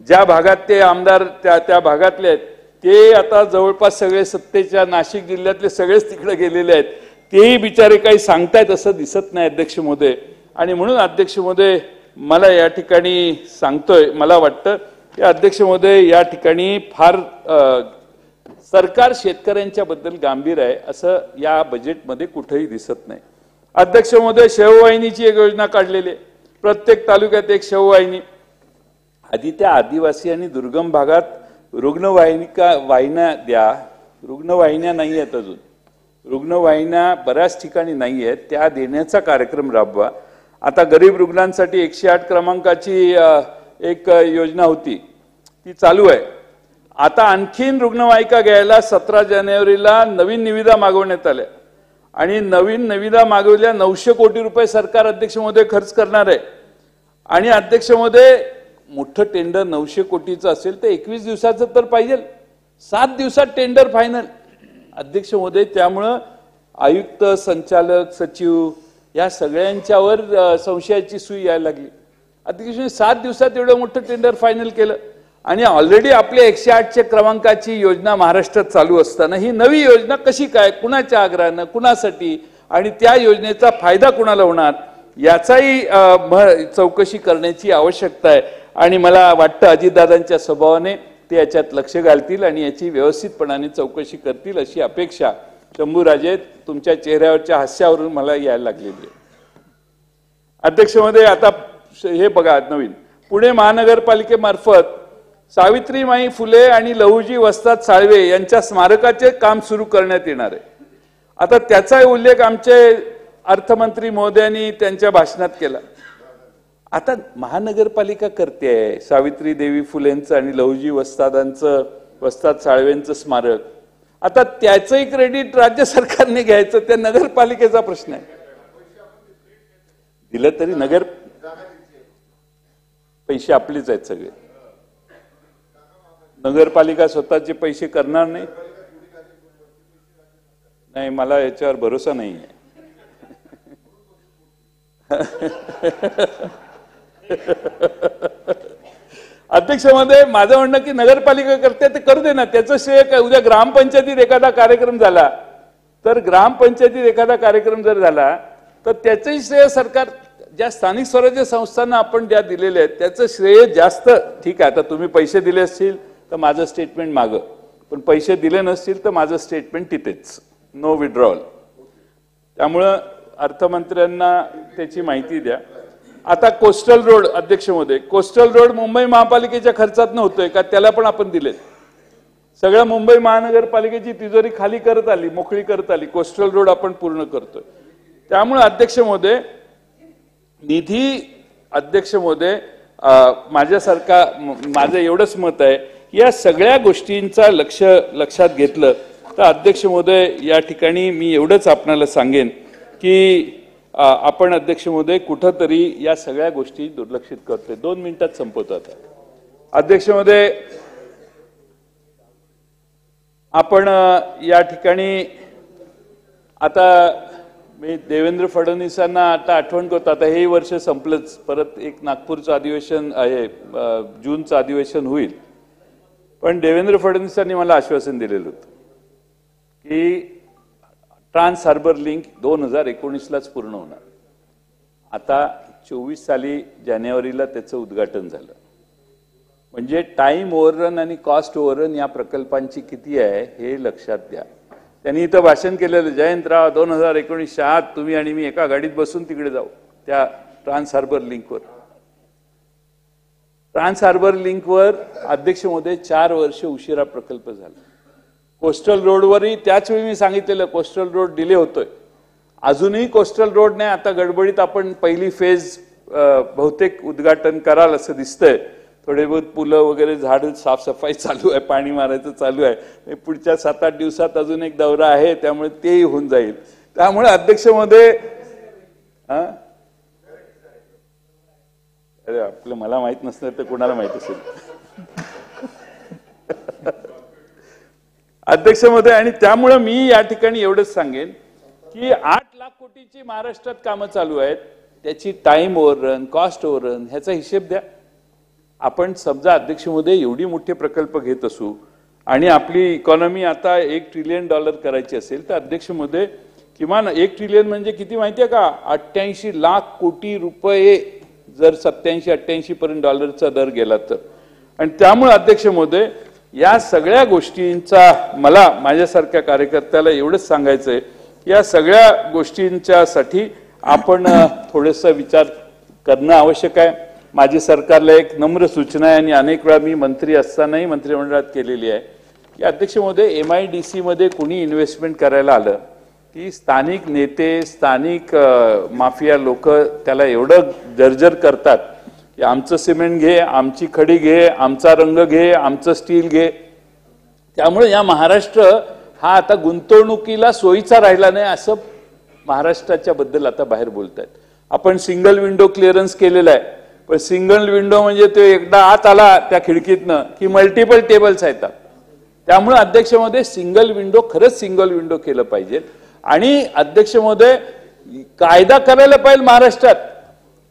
ज्या भागात ते आमदार त्या भागातले आहेत ते आता जवळपास सगळे सत्तेच्या नाशिक जिल्ह्यातले सगळेच तिकडे गेलेले आहेत. तेही बिचारे काही सांगतायत असं दिसत नाही अध्यक्ष महोदय. आणि म्हणून अध्यक्ष महोदय मला या ठिकाणी सांगतोय, मला वाटतं की अध्यक्ष महोदय या ठिकाणी फार सरकार शेतकऱ्यांच्या बद्दल गांभीर आहे असं या बजेटमध्ये कुठेही दिसत नाही. अध्यक्ष महोदय शेववाहिनीची एक योजना काढलेली आहे. प्रत्येक तालुक्यात एक शेववाहिनी. आधी त्या आदिवासी आणि दुर्गम भागात वाहिन्या द्या. रुग्णवाहिन्या नाही आहेत अजून, रुग्णवाहिन्या बऱ्याच ठिकाणी नाही आहेत, त्या देण्याचा कार्यक्रम राबवा. आता गरीब रुग्णांसाठी 108 क्रमांकाची एक योजना होती, ती चालू आहे. आता आणखीन रुग्णवाहिका घ्यायला 17 जानेवारीला नवीन निविदा मागवण्यात आल्या आणि नवीन निविदा मागवल्या 900 कोटी रुपये सरकार अध्यक्ष महोदय खर्च करणार आहे. आणि अध्यक्ष महोदय मोठं टेंडर 900 कोटीचं असेल तर 21 दिवसाचं तर पाहिजे, 7 दिवसात टेंडर फायनल अध्यक्ष महोदय. त्यामुळं आयुक्त, संचालक, सचिव या सगळ्यांच्यावर संशयाची सुई यायला लागली. अध्यक्ष 7 दिवसात एवढं मोठं टेंडर फायनल केलं आणि ऑलरेडी आपल्या 108 क्रमांकाची योजना महाराष्ट्रात चालू असताना ही नवी योजना कशी काय, कुणाच्या आग्रहानं, कुणासाठी आणि त्या योजनेचा फायदा कुणाला होणार याचाही चौकशी करण्याची आवश्यकता आहे. आणि मला वाटतं अजितदादांच्या स्वभावाने ते याच्यात लक्ष घालतील आणि याची व्यवस्थितपणाने चौकशी करतील अशी अपेक्षा शंभूराजे तुमच्या चेहऱ्यावरच्या हास्यावरून मला यायला लागलेली आहे. अध्यक्ष महोदय आता हे बघा नवीन, पुणे महानगरपालिकेमार्फत सावित्रीमाई फुले आणि लहुजी वस्ताद साळवे यांच्या स्मारकाचे काम सुरू करण्यात येणार आहे. आता त्याचा उल्लेख आमचे अर्थमंत्री महोदयांनी त्यांच्या भाषणात केला. आता महानगरपालिका करते सावित्री देवी फुलेंचं आणि लहुजी वस्ताद साळवेंचं स्मारक. आता त्याचंही क्रेडिट राज्य सरकारने घ्यायचं, त्या नगरपालिकेचा प्रश्न आहे. दिलं तरी पैसे आपलेच आहेत सगळे. नगरपालिका स्वतःचे पैसे करणार नाही. नाही, मला याच्यावर भरोसा नाही आहे. अध्यक्ष महोदय, माझं म्हणणं की नगरपालिका करते ते करू दे ना, त्याचं श्रेय काय. उद्या ग्रामपंचायतीत एखादा कार्यक्रम झाला तर तर त्याचंही श्रेय सरकार, ज्या स्थानिक स्वराज्य संस्थांना आपण ज्या दिलेल्या आहेत त्याचं श्रेय जास्त. ठीक आहे, आता तुम्ही पैसे दिले असतील तर माझं स्टेटमेंट मागं, पण पैसे दिले नसतील तर माझं स्टेटमेंट तिथेच, नो विड्रॉल. त्यामुळं अर्थमंत्र्यांना त्याची माहिती द्या. आता कोस्टल रोड, अध्यक्ष महोदय, कोस्टल रोड मुंबई महापालिकेच्या खर्चात नव्हतोय का, त्याला पण आपण दिलेत. सगळं मुंबई महानगरपालिकेची तिजोरी खाली करत आली, मोकळी करत आली. कोस्टल रोड आपण पूर्ण करतोय. त्यामुळे अध्यक्ष महोदय, निधी, अध्यक्ष महोदय, माझं एवढंच मत आहे, या सगळ्या गोष्टींचा लक्षात घेतलं तर अध्यक्ष महोदय, या ठिकाणी मी एवढंच आपणाला सांगेन की आपण अध्यक्ष महोदय कुठंतरी या सगळ्या गोष्टी दुर्लक्षित करतोय. 2 मिनिटात संपवतो. आता अध्यक्ष महोदय, आपण या ठिकाणी आता मी देवेंद्र फडणवीसांना आता आठवण करतो. आता हे वर्ष संपलंच, परत एक नागपूरचं अधिवेशन आहे, जूनचं अधिवेशन होईल. पण देवेंद्र फडणवीसांनी मला आश्वासन दिलेलं होतं की ट्रान्स हार्बर लिंक 2019लाच पूर्ण होणार. आता 24 साली जानेवारीला त्याचं उद्घाटन झालं. म्हणजे टाइम ओव्हररन आणि कॉस्ट ओव्हररन या प्रकल्पांची किती आहे हे लक्षात द्या. त्यांनी इथं भाषण केलेलं, जयंतराव 2019च्या आत तुम्ही आणि मी एका गाडीत बसून तिकडे जाऊ त्या ट्रान्स हार्बर लिंकवर. ट्रान्स हार्बर लिंकवर अध्यक्ष महोदय 4 वर्ष उशिरा प्रकल्प झाला. कोस्टल रोडवरही त्याच वेळी मी सांगितलेलं कोस्टल रोड डिले होतोय. अजूनही कोस्टल रोड नाही. आता गडबडीत आपण पहिली फेज बहुतेक उद्घाटन कराल असं दिसतंय. थोडे बहुत पुलं वगैरे, झाड साफसफाई चालू आहे, पाणी मारायचं चालू आहे. पुढच्या 7-8 दिवसात अजून एक दौरा आहे, त्यामुळे तेही होऊन जाईल. त्यामुळे अध्यक्ष महोदय, अरे आपलं मला माहित नसतं तर कोणाला माहित असेल. अध्यक्ष महोदय, आणि त्यामुळे मी या ठिकाणी एवढंच सांगेन की 8 लाख कोटीची महाराष्ट्रात कामं चालू आहेत. त्याची टाइम ओव्हररन, कॉस्ट ओव्हररन ह्याचा हिशेब द्या. आपण समजा अध्यक्ष महोदय एवढी मोठे प्रकल्प घेत असू आणि आपली इकॉनॉमी आता $1 ट्रिलियन करायची असेल तर अध्यक्ष महोदय किमान 1 ट्रिलियन म्हणजे किती माहितीये का, 88 लाख कोटी रुपये जर 87-88 पर्यंत डॉलरचा दर गेला तर. आणि त्यामुळे अध्यक्ष महोदय या सगळ्या गोष्टींचा मला माझ्यासारख्या कार्यकर्त्याला एवढंच सांगायचंय, या सगळ्या गोष्टींच्यासाठी आपण थोडासा विचार करणं आवश्यक आहे. माझी सरकारला एक नम्र सूचना आहे आणि अनेक वेळा मी मंत्री असतानाही मंत्रिमंडळात केलेली आहे की अध्यक्ष महोदय MIDC मध्ये कुणी इन्व्हेस्टमेंट करायला आलं की स्थानिक नेते, स्थानिक माफिया लोक त्याला एवढं जर्जर करतात की आमचं सिमेंट घे, आमची खडी घे, आमचा रंग घे, आमचं स्टील घे. त्यामुळे या महाराष्ट्र हा आता गुंतवणुकीला सोयीचा राहिला नाही असं महाराष्ट्राच्या बद्दल आता बाहेर बोलतायत. आपण सिंगल विंडो क्लिअरन्स केलेला आहे, पण सिंगल विंडो म्हणजे तो एकदा आत आला त्या खिडकीतनं की मल्टिपल टेबल्स आहेत. त्यामुळे अध्यक्ष महोदय सिंगल विंडो, खरंच सिंगल विंडो केलं पाहिजे. आणि अध्यक्ष महोदय कायदा करायला पाहिजे महाराष्ट्रात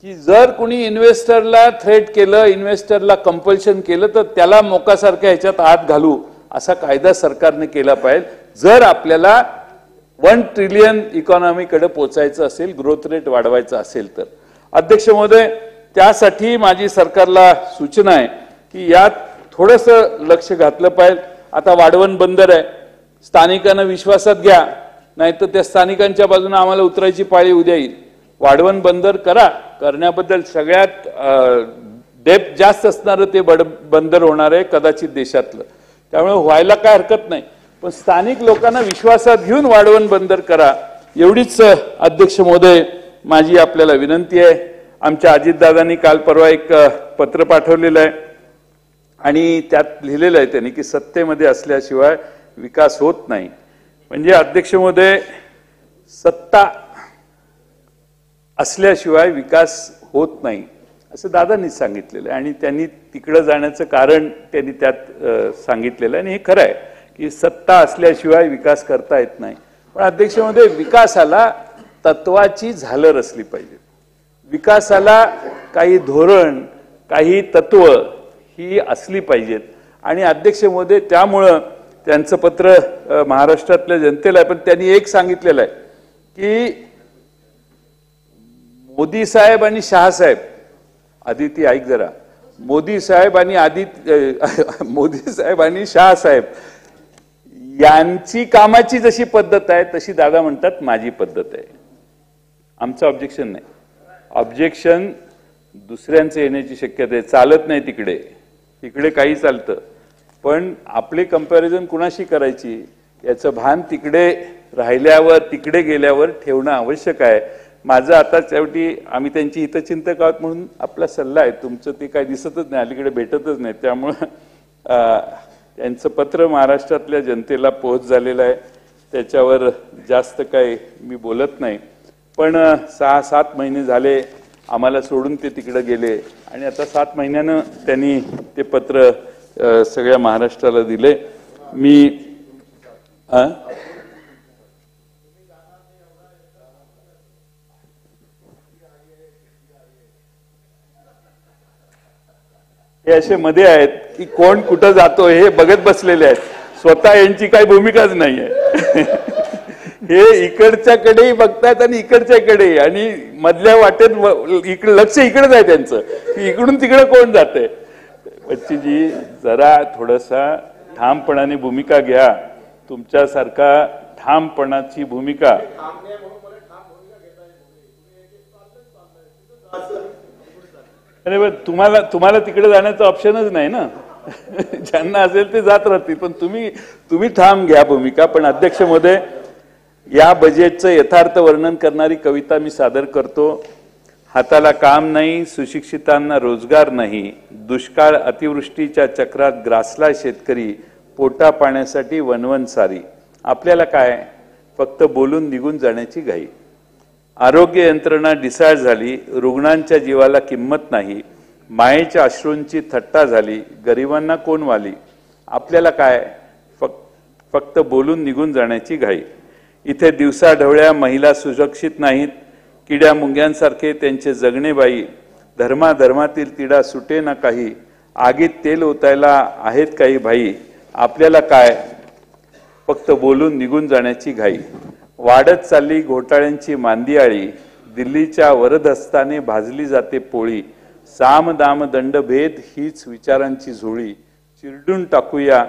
की जर कुणी इन्व्हेस्टरला थ्रेट केलं, इन्व्हेस्टरला कंपल्शन केलं तर त्याला मोकासारख्या ह्याच्यात आत घालू असा कायदा सरकारने केला पाहिजे. जर आपल्याला 1 ट्रिलियन इकॉनॉमीकडे पोचायचं असेल, ग्रोथ रेट वाढवायचा असेल तर. अध्यक्ष महोदय त्यासाठी माझी सरकारला सूचना आहे की यात थोडंसं लक्ष घातलं पाहिजे. आता वाढवण बंदर आहे, स्थानिकांना विश्वासात घ्या, नाहीतर त्या स्थानिकांच्या बाजूने आम्हाला उतरायची पाळी उद्या येईल. वाढवण बंदर करा, करण्याबद्दल सगळ्यात डेप्थ जास्त असणारं ते बंदर होणार आहे कदाचित देशातलं. त्यामुळे व्हायला काय हरकत नाही, पण स्थानिक लोकांना विश्वासात घेऊन वाढवण बंदर करा, एवढीच अध्यक्ष महोदय माझी आपल्याला विनंती आहे. आमच्या अजितदादांनी काल परवा एक पत्र पाठवलेलं आहे आणि त्यात लिहिलेलं आहे त्यांनी की सत्तेमध्ये असल्याशिवाय विकास होत नाही. म्हणजे अध्यक्ष महोदय, सत्ता असल्याशिवाय विकास होत नाही असं दादांनी सांगितलेलं आहे आणि त्यांनी तिकडे जाण्याचं कारण त्यांनी त्यात सांगितलेलं आहे आणि हे खरं आहे की सत्ता असल्याशिवाय विकास करता येत नाही. पण अध्यक्ष महोदय, विकासाला तत्वाची झालर असली पाहिजे. विकासाला काही धोरण, काही तत्व ही असली पाहिजेत. आणि अध्यक्ष महोदय, त्यामुळं त्यांचं पत्र महाराष्ट्रातल्या जनतेला आहे, पण त्यांनी एक सांगितलेलं आहे की मोदी साहेब आणि शहासाहेब, आदिती ऐक जरा, मोदी साहेब आणि शहासाहेब यांची कामाची जशी पद्धत आहे तशी दादा म्हणतात माझी पद्धत आहे. आमचं ऑब्जेक्शन नाही. ऑब्जेक्शन दुसऱ्यांचं येण्याची शक्यता आहे. चालत नाही तिकडे, तिकडे काही चालतं, पण आपले कंपॅरिझन कुणाशी करायची याचं भान तिकडे राहिल्यावर, तिकडे गेल्यावर ठेवणं आवश्यक आहे. माझं आता शेवटी आम्ही त्यांची हितचिंतक आहोत म्हणून आपला सल्ला आहे. तुमचं ते काही दिसतच नाही, अलीकडे भेटतच नाही. त्यामुळं त्यांचं पत्र महाराष्ट्रातल्या जनतेला पोहोच झालेलं आहे, त्याच्यावर जास्त काही मी बोलत नाही. पण 6-7 महिने झाले आम्हाला सोडून ते तिकडे गेले आणि आता 7 महिन्यानं त्यांनी ते पत्र सगळ्या महाराष्ट्राला दिले. मी हे असे मध्ये आहेत की कोण कुठं जातो हे बघत बसलेले आहेत, स्वतः यांची काही भूमिकाच नाही आहे. हे इकडच्याकडेही बघतायत आणि इकडच्याकडे, आणि मधल्या वाटेत इकडे लक्ष इकडेच आहे त्यांचं की इकडून तिकडे कोण जाते. बच्चीजी, जरा थोडासा ठामपणाने भूमिका घ्या. तुमच्यासारखा ठामपणाची भूमिका अरे तुम्हाला तिकडे जाण्याचा ऑप्शनच नाही ना. ज्यांना असेल ते जात राहतील, पण तुम्ही ठाम घ्या भूमिका. पण अध्यक्ष महोदय, या बजेटचं यथार्थ वर्णन करणारी कविता मी सादर करतो. हाताला काम नाही, सुशिक्षितांना रोजगार नाही, दुष्काळ अतिवृष्टीच्या चक्रात ग्रासला शेतकरी, पोटा पाण्यासाठी वणवण सारी. आपल्याला काय, फक्त बोलून निघून जाण्याची घाई. आरोग्य यंत्रणा ढिसाळ झाली, रुग्णांच्या जीवाला किंमत नाही, मायेच्या अश्रूंची थट्टा झाली, गरिबांना कोण वाली. आपल्याला काय, फक्त बोलून निघून जाण्याची घाई. इथे दिवसाढवळ्या महिला सुरक्षित नाहीत, किड्या मुंग्यांसारखे त्यांचे जगणे बाई. धर्माधर्मातील तिढा सुटे ना काही, आगीत तेल ओतायला आहेत काही भाई. आपल्याला काय, फक्त बोलून निघून जाण्याची घाई. वाढत चालली घोटाळ्यांची मांदियाळी, दिल्लीच्या वरदहस्ताने भाजली जाते पोळी. साम दाम दंडभेद हीच विचारांची झोळी, चिरडून टाकूया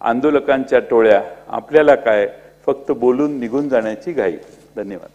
आंदोलकांच्या टोळ्या. आपल्याला काय, फक्त बोलून निघून जाण्याची घाई. धन्यवाद.